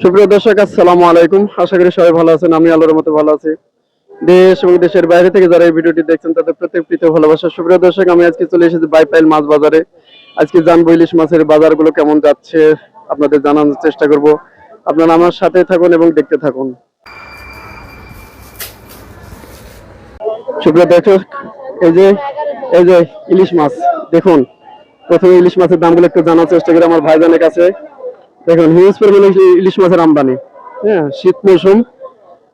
সুপ্রিয় দর্শক, আসসালামু আলাইকুম। আশা করি সবাই ভালো আছেন। আমি আল্লাহর মতো ভালো আছি। দেশ এবং দেশের বাইরে থেকে যারা এই ভিডিওটি দেখছেন তাদের প্রত্যেক প্রীতি ভালোবাসা। সুপ্রিয় দর্শক, আমি আজকে চলে এসেছি বাইপাইল মাছ বাজারে। আজকে জানবো ইলিশ মাছের বাজারগুলো কেমন যাচ্ছে, আপনাদের জানানোর চেষ্টা করব। আপনারা আমার সাথে থাকুন এবং দেখতে থাকুন। সুপ্রিয় দর্শক, এই যে এই যে ইলিশ মাছ দেখুন। প্রথমে ইলিশ মাছের দামগুলো একটু জানার চেষ্টা করি আমার ভাইজানের কাছে। দেখুন, হিউজ পরিমাণে ইলিশ মাছের আমদানি। হ্যাঁ, শীত মৌসুম,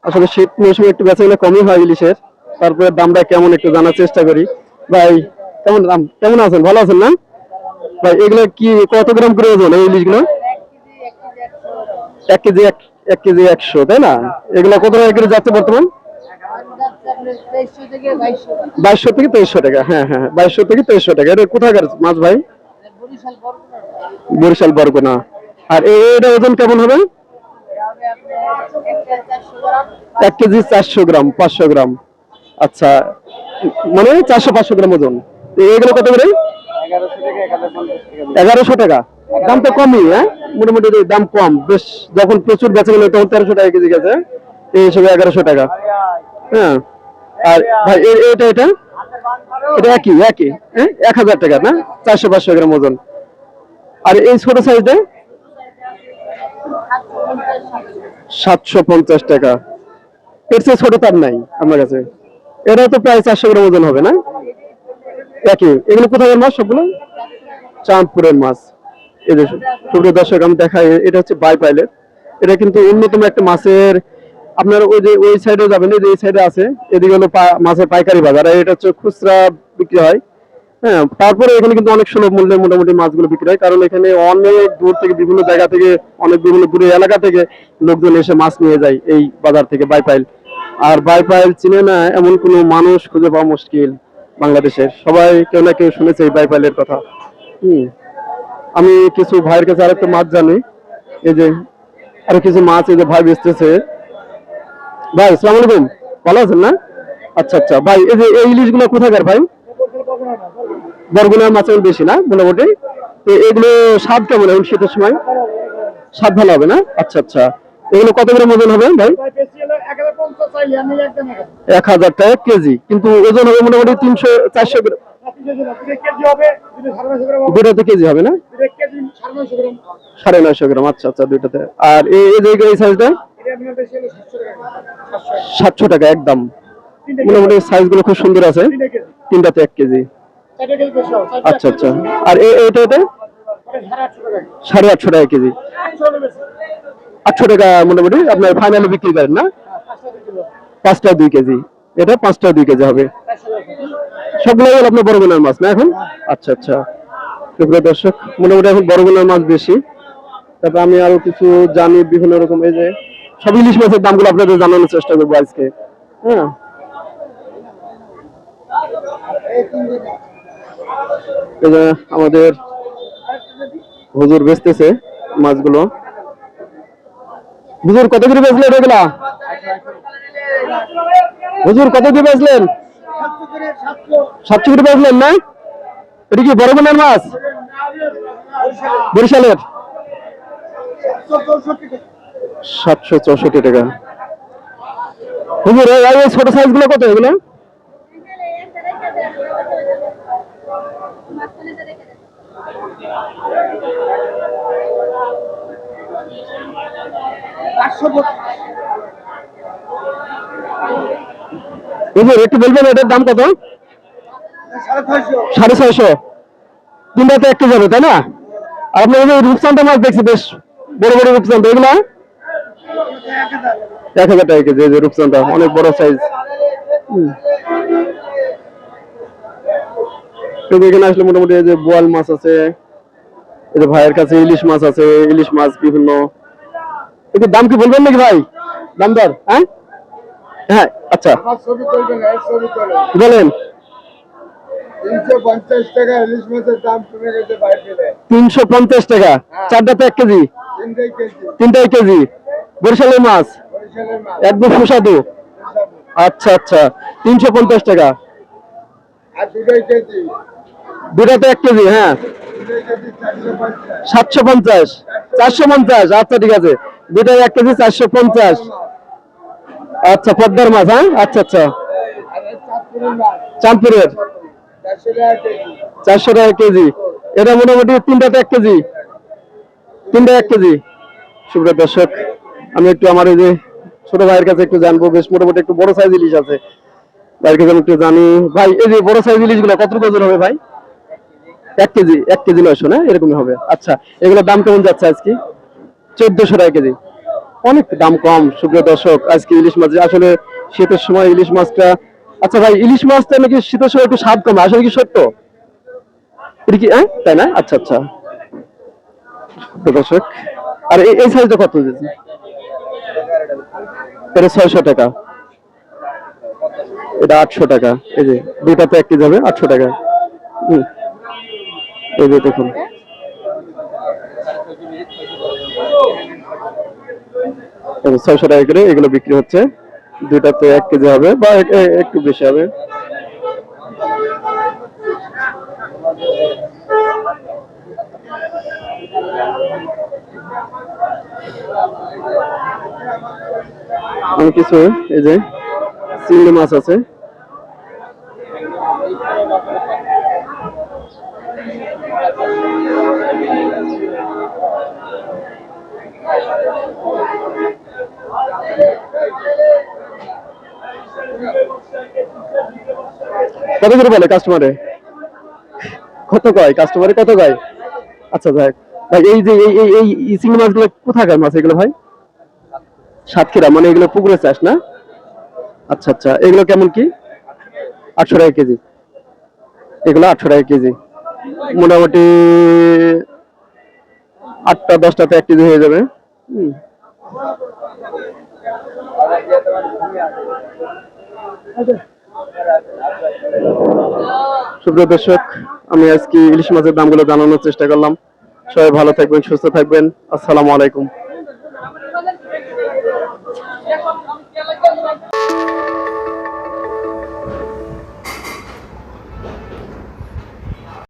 আসলে শীত মৌসুমে একটু বেচাকেনা কমই হয় ইলিশের। তারপরে দামটা কেমন একটু জানার চেষ্টা করি। ভাই, কেমন দাম, কেমন আছেন, ভালো আছেন না ভাই? এগুলো কি কত গ্রাম করে ওজন এই ইলিশগুলো? 1 কেজি, 1 কেজি 100, তাই না? এগুলো কত টাকা করে যাচ্ছে বর্তমান? 2200 থেকে 2300 টাকা। হ্যাঁ হ্যাঁ, 2200 থেকে 2300 টাকা। এটা কোথাকার মাছ ভাই? বরিশাল বরগুনা। আর এটা ওজন কেমন হবে? 1 কেজি 400 গ্রাম, 500 গ্রাম। আচ্ছা, মানে 400-500 গ্রাম ওজন। এগুলো কত করে? 1100 টাকা। দাম তো কমই, হ্যাঁ, মোটামুটি দাম কম বেশ। যখন প্রচুর বেচা গেল তখন 1300 টাকা কেজি গেছে, এই হিসেবে 1100 টাকা। হ্যাঁ। আর ভাই, এটা এটা এটা একই একই, হ্যাঁ, 1000 টাকা না? 400-500 গ্রাম ওজন। আর এই ছোট সাইজটা 750 টাকা। এর চেয়ে ছোট তার নাই আমার কাছে। এটা তো প্রায় 400 গ্রাম ওজন হবে না? একই। এগুলো কোথাকার মাছ সবগুলো? চাঁদপুরের মাছ। এই যে সুপ্রিয় দর্শক, আমি দেখাই, এটা হচ্ছে বাইপাইলের। এটা কিন্তু অন্যতম একটা মাছের, আপনার ওই যে ওই সাইডে যাবেন, এই যে এই সাইডে আছে, এদিকে হলো মাছের পাইকারি বাজার, আর এটা হচ্ছে খুচরা বিক্রি হয়। হ্যাঁ, তারপরে এখানে কিন্তু অনেক সুলভ মূল্যে মোটামুটি মাছগুলো বিক্রি হয়, কারণ এখানে অনেক দূর থেকে, বিভিন্ন জায়গা থেকে, অনেক বিভিন্ন দূরের এলাকা থেকে লোকজন এসে মাছ নিয়ে যায় এই বাজার থেকে, বাইপাইল। আর বাইপাইল চিনে না এমন কোনো মানুষ খুঁজে পাওয়া মুশকিল বাংলাদেশের। সবাই কেউ না কেউ শুনেছে এই বাইপাইলের কথা। হুম। আমি কিছু ভাইয়ের কাছে আরেকটা মাছ জানি। এই যে আরো কিছু মাছ এই যে ভাই বেচতেছে। ভাই, আসসালামু আলাইকুম, ভালো আছেন না? আচ্ছা আচ্ছা ভাই, এই যে এই ইলিশগুলো কোথাকার ভাই? বরগুনার মাছের বেশি না মোটামুটি? তো এগুলো স্বাদ কেমন এখন শীতের সময়? স্বাদ ভালো হবে না? আচ্ছা আচ্ছা। এগুলো কত গ্রাম ওজন হবে ভাই? 1000 টাকা কেজি, কিন্তু ওজন হবে মোটামুটি 300-400 গ্রাম। দুটাতে কেজি হবে না? 950 গ্রাম। আচ্ছা আচ্ছা, দুইটাতে। আর এই যে এই সাইজটা 700 টাকা একদম। মোটামুটি সাইজ গুলো খুব সুন্দর আছে। তিনটাতে 1 কেজি। আচ্ছা আচ্ছা। আর এটা 850 টাকা কেজি। 800 টাকা মোটামুটি আপনার ফাইনালি বিক্রি করেন না? 5টা 2 কেজি। এটা 5টা 2 কেজি হবে। সবগুলোই হলো আপনার বড়গুনার মাছ না এখন? আচ্ছা আচ্ছা। সুপ্রিয় দর্শক, মোটামুটি এখন বড়গুনার মাছ বেশি। তারপর আমি আরো কিছু জানি বিভিন্ন রকম, এই যে সব ইলিশ মাছের দামগুলো আপনাদের জানানোর চেষ্টা করবো আজকে। হ্যাঁ, এই যে আমাদের হুজুর বেচতেছে মাছগুলো। হুজুর, কত করে বেচলেন এগুলা? হুজুর, কত দিয়ে বেচলেন? 700 করে বেচলেন না? এটা কি বড়গুনার মাছ? বরিশালের? 764 টাকা। হুজুর, এই ছোট সাইজ গুলো কত এগুলো? হুজুর, একটু বলবেন এটার দাম কত? 650। তিনটাতে 1 কেজি হবে, তাই না? আর আপনার যে রূপচাঁদা মাছ দেখছি, বেশ বড় বড় রূপচাঁদা, এগুলো 1000 টাকা কেজি। যে রূপচাঁদা অনেক বড় সাইজ। এখানে আসলে মোটামুটি এই যে বোয়াল মাছ আছে, এই যে ভাইয়ের কাছে ইলিশ মাছ আছে, ইলিশ মাছ বিভিন্ন। একটু দাম কি বলবেন নাকি ভাই? দাম দর, হ্যাঁ হ্যাঁ, আচ্ছা বলেন। 350 টাকা ইলিশ মাছের দাম কমে গেছে বাইরে। 350 টাকা, চারটাতে 1 কেজি, তিনটাই কেজি। বরিশালের মাছ একদম সুস্বাদু। আচ্ছা আচ্ছা, 350 টাকা। আর দুটোই কেজি। দুটাতে 1 কেজি, হ্যাঁ। 750, 450, আচ্ছা ঠিক আছে, দুটাই 1 কেজি 450। আচ্ছা পদ্মার মাছ, হ্যাঁ, আচ্ছা আচ্ছা, চাঁদপুরের 400 টাকা কেজি। এটা মোটামুটি তিনটাতে 1 কেজি, তিনটা 1 কেজি। সুপ্রিয় দর্শক, আমি একটু আমার এই যে ছোট ভাইয়ের কাছে একটু জানবো, বেশ মোটামুটি একটু বড় সাইজ ইলিশ আছে, ভাইয়ের কাছে আমি একটু জানি। ভাই এই যে বড় সাইজ ইলিশ গুলো কত ওজন হবে ভাই? 1 কেজি, 1 কেজি 900 না, এরকমই হবে। আচ্ছা, এগুলোর দাম কেমন যাচ্ছে আজকে? 1400 টাকা কেজি, অনেক দাম কম। সুপ্রিয় দর্শক, আজকে ইলিশ মাছ আসলে শীতের সময় ইলিশ মাছটা, আচ্ছা ভাই ইলিশ মাছটা নাকি শীতের সময় একটু স্বাদ কমে, আসলে কি সত্য? এটা কি, হ্যাঁ তাই না? আচ্ছা আচ্ছা। সুপ্রিয় দর্শক, আর এই সাইজটা কত দিয়েছে? এটা 600 টাকা, এটা 800 টাকা। এই যে দুইটাতে 1 কেজি হবে 800 টাকা। হুম, এই যে দেখুন, এই যে 600 টাকা করে এগুলো বিক্রি হচ্ছে, দুইটাতে 1 কেজি হবে বা একটু বেশি হবে। আমি কিছু এই যে চিংড়ি মাছ আছে, কত করে বলে কাস্টমারে? কত কয় কাস্টমারে, কত কয়? আচ্ছা যাক ভাই, এই যে এই চিংড়ি মাছগুলো কোথাকার মাছ এগুলো ভাই? সাতক্ষীরা, মানে এগুলো পুকুরে চাষ না? আচ্ছা আচ্ছা, এগুলো কেমন কি? 800 টাকা কেজি, এগুলো 800 টাকা কেজি, মোটামুটি 8টা 10টাতে 1 কেজি হয়ে যাবে। হুম, সুপ্রিয় দর্শক, আমি আজকে ইলিশ মাছের দামগুলো জানানোর চেষ্টা করলাম। সবাই ভালো থাকবেন, সুস্থ থাকবেন। আসসালামু আলাইকুম।